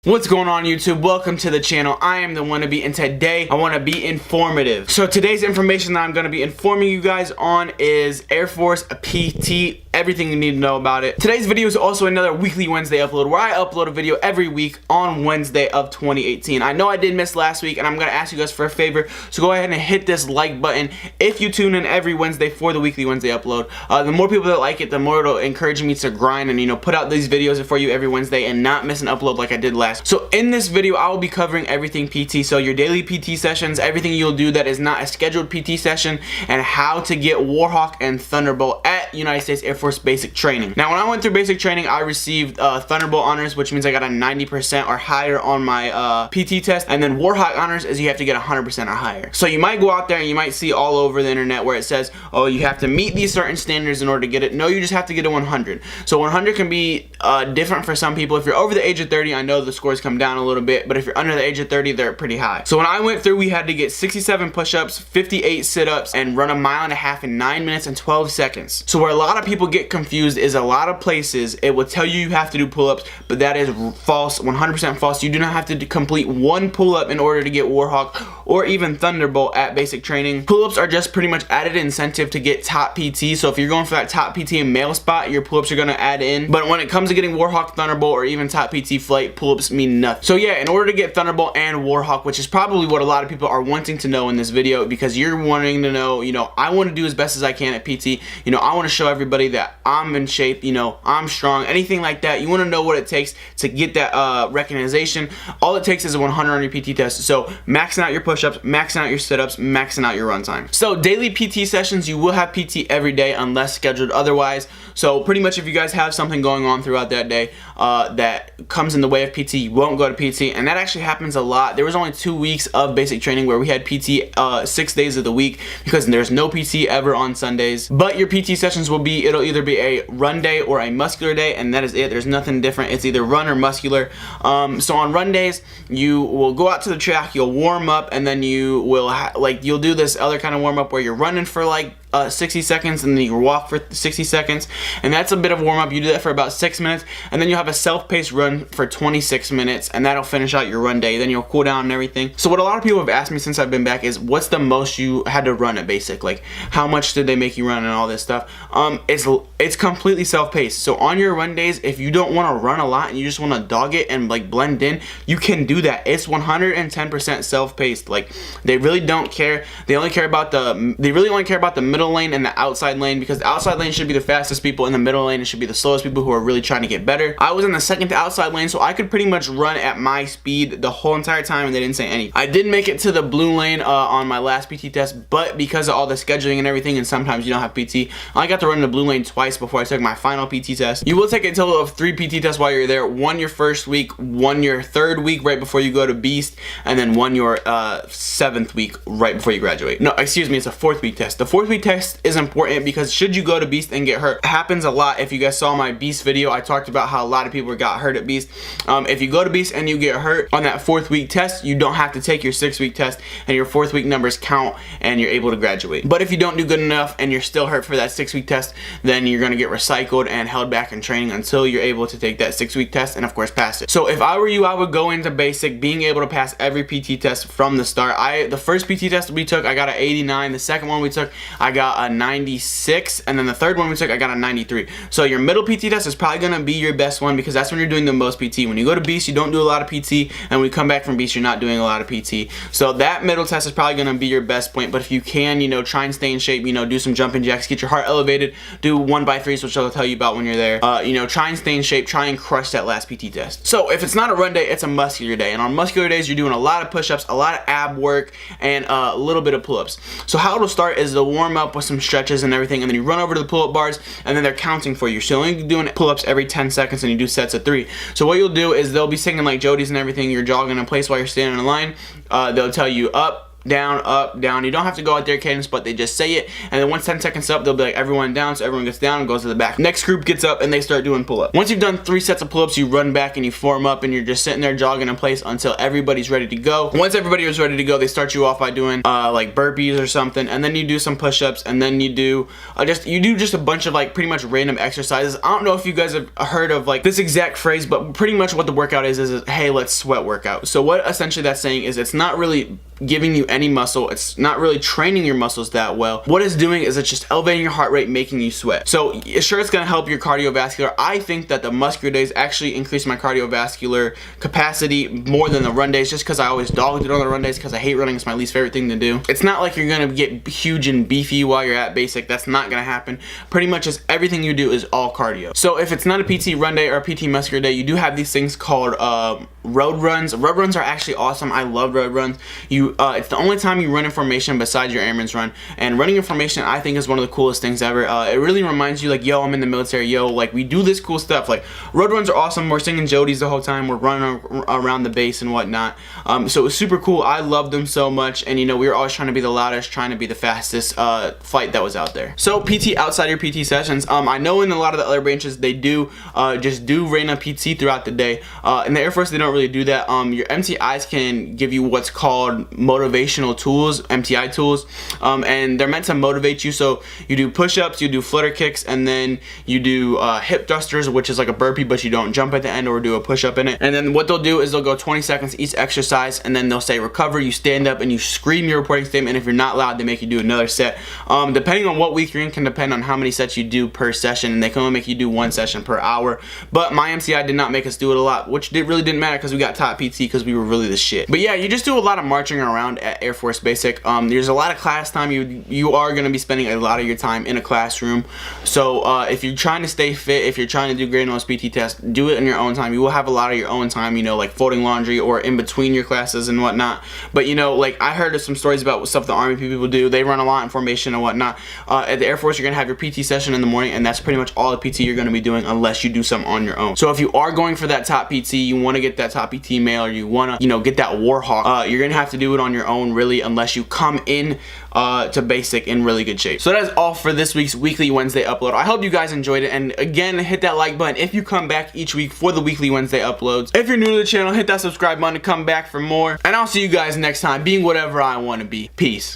What's going on, YouTube? Welcome to the channel. I am the wannabe, and today I want to be informative. So today's information that I'm going to be informing you guys on is Air Force PT, everything you need to know about it. Today's video is also another weekly Wednesday upload where I upload a video every week on Wednesday of 2018. I know I did miss last week, and I'm going to ask you guys for a favor, so go ahead and hit this like button if you tune in every Wednesday for the weekly Wednesday upload. The more people that like it, the more it'll encourage me to grind and put out these videos for you every Wednesday and not miss an upload like I did last. So in this video, I will be covering everything PT. So your daily PT sessions, everything you'll do that is not a scheduled PT session, and how to get Warhawk and Thunderbolt at United States Air Force basic training. Now, when I went through basic training, I received Thunderbolt honors, which means I got a 90% or higher on my PT test, and then Warhawk honors is you have to get 100% or higher. So you might go out there and you might see all over the internet where it says, oh, you have to meet these certain standards in order to get it. No, you just have to get a 100. So 100 can be different for some people. If you're over the age of 30, I know the scores come down a little bit, but if you're under the age of 30, they're pretty high. So when I went through, we had to get 67 push-ups, 58 sit-ups, and run a mile and a half in 9 minutes and 12 seconds. So where a lot of people get confused is a lot of places it will tell you have to do pull-ups, but that is false, 100% false. You do not have to complete one pull-up in order to get Warhawk or even Thunderbolt at basic training. Pull-ups are just pretty much added incentive to get top PT. So if you're going for that top PT and male spot, your pull-ups are going to add in. But when it comes to getting Warhawk, Thunderbolt, or even top PT flight, pull-ups mean nothing. So yeah, in order to get Thunderbolt and Warhawk, which is probably what a lot of people are wanting to know in this video, because you're wanting to know, I want to do as best as I can at PT. I want to show everybody that I'm in shape, I'm strong, anything like that. You want to know what it takes to get that recognition. All it takes is a 100 on your PT test. So maxing out your push-ups, maxing out your sit-ups, maxing out your run time. So daily PT sessions, you will have PT every day unless scheduled otherwise. So pretty much if you guys have something going on throughout that day that comes in the way of PT, you won't go to PT, and that actually happens a lot. There was only 2 weeks of basic training where we had PT 6 days of the week because there's no PT ever on Sundays. But your PT sessions will be, it'll either be a run day or a muscular day, and that is it. There's nothing different. It's either run or muscular. So on run days, you will go out to the track, you'll warm up, and then you will you'll do this other kind of warm up where you're running for 60 seconds, and then you walk for 60 seconds, and that's a bit of warm up. You do that for about 6 minutes, and then you'll have a self-paced run for 26 minutes, and that'll finish out your run day. Then you'll cool down and everything. So what a lot of people have asked me since I've been back is, what's the most you had to run at basic? Like, how much did they make you run and all this stuff? It's completely self-paced. So on your run days, if you don't want to run a lot and you just want to dog it and blend in, you can do that. It's 110% self-paced. They really don't care. They really only care about the middle lane and the outside lane, because the outside lane should be the fastest people, in the middle lane it should be the slowest people who are really trying to get better. I was in the second to outside lane, so I could pretty much run at my speed the whole entire time, and they didn't say anything. I did make it to the blue lane on my last PT test, but because of all the scheduling and everything, and sometimes you don't have PT, I got to run the blue lane twice before I took my final PT test. You will take a total of 3 PT tests while you're there. One your first week, one your third week right before you go to Beast, and then one your 7th week right before you graduate. No, excuse me, it's a 4th week test. The 4th week test is important because should you go to Beast and get hurt, it happens a lot. If you guys saw my Beast video, I talked about how a lot of people got hurt at Beast. If you go to Beast and you get hurt on that 4th week test, you don't have to take your 6th week test, and your 4th week numbers count and you're able to graduate. But if you don't do good enough and you're still hurt for that 6th week test, then you're going to get recycled and held back in training until you're able to take that 6th week test and of course pass it. So if I were you, I would go into basic being able to pass every PT test from the start. The first PT test we took, I got an 89. The second one we took, I got a 96, and then the third one we took, I got a 93. So your middle PT test is probably going to be your best one because that's when you're doing the most PT. When you go to Beast, you don't do a lot of PT, and when you come back from Beast, you're not doing a lot of PT. So that middle test is probably going to be your best point. But if you can, try and stay in shape, do some jumping jacks, get your heart elevated, do 1x3s, which I'll tell you about when you're there. Try and stay in shape, try and crush that last PT test. So if it's not a run day, it's a muscular day, and on muscular days, you're doing a lot of push-ups, a lot of ab work, and a little bit of pull-ups. So how it'll start is the warm up with some stretches and everything, and then you run over to the pull-up bars, and then they're counting for you. So you're only doing pull-ups every 10 seconds, and you do sets of 3. So what you'll do is they'll be singing like Jody's and everything. You're jogging in place while you're standing in line. They'll tell you up, down, up, down. You don't have to go out there cadence, but they just say it, and then once 10 seconds up, they'll be like everyone down, so everyone gets down and goes to the back. Next group gets up and they start doing pull-ups. Once you've done 3 sets of pull-ups, you run back and you form up and you're just sitting there jogging in place until everybody's ready to go. Once everybody is ready to go, they start you off by doing like burpees or something, and then you do some push-ups, and then you do just a bunch of like pretty much random exercises. I don't know if you guys have heard of like this exact phrase, but pretty much what the workout is hey, let's sweat workout. So what essentially that's saying is it's not really giving you any muscle, it's not really training your muscles that well. What it's doing is it's just elevating your heart rate, making you sweat. So sure, it's gonna help your cardiovascular. I think that the muscular days actually increase my cardiovascular capacity more than the run days, just because I always dogged it on the run days because I hate running. It's my least favorite thing to do. It's not like you're gonna get huge and beefy while you're at basic. That's not gonna happen. Pretty much just everything you do is all cardio. So if it's not a PT run day or a PT muscular day, you do have these things called road runs. Road runs are actually awesome. I love road runs. It's the only time you run in formation besides your airman's run, and running in formation I think is one of the coolest things ever. It really reminds you like, yo, I'm in the military, yo, like we do this cool stuff. Like road runs are awesome. We're singing Jodies the whole time, we're running around the base and whatnot. So it was super cool. I loved them so much, and you know, we were always trying to be the loudest, trying to be the fastest flight that was out there. So PT outside your PT sessions, I know in a lot of the other branches they do just do random PT throughout the day. In the Air Force they don't really do that. Your MTIs can give you what's called motivational tools, MTI tools, and they're meant to motivate you. So you do push-ups, you do flutter kicks, and then you do hip thrusters, which is like a burpee but you don't jump at the end or do a push-up in it. And then what they'll do is they'll go 20 seconds each exercise, and then they'll say recover, you stand up and you scream your reporting statement. If you're not loud, they make you do another set. Depending on what week you're in can depend on how many sets you do per session, and they can only make you do 1 session per hour. But my MCI did not make us do it a lot, which really didn't matter because we got top PT because we were really the shit. But yeah, you just do a lot of marching around at Air Force Basic. There's a lot of class time. You are going to be spending a lot of your time in a classroom. So if you're trying to stay fit, if you're trying to do great on those PT tests, do it in your own time. You will have a lot of your own time, you know, like folding laundry or in between your classes and whatnot. But you know, like I heard of some stories about stuff the Army people do. They run a lot in formation and whatnot. At the Air Force, you're going to have your PT session in the morning, and that's pretty much all the PT you're going to be doing unless you do something on your own. So if you are going for that top PT, you want to get that top PT mail, or you want to, you know, get that Warhawk, you're going to have to do it on your own really, unless you come in to basic in really good shape. So that is all for this week's weekly Wednesday upload. I hope you guys enjoyed it, and again, hit that like button if you come back each week for the weekly Wednesday uploads. If you're new to the channel, hit that subscribe button to come back for more, and I'll see you guys next time being whatever I want to be. Peace.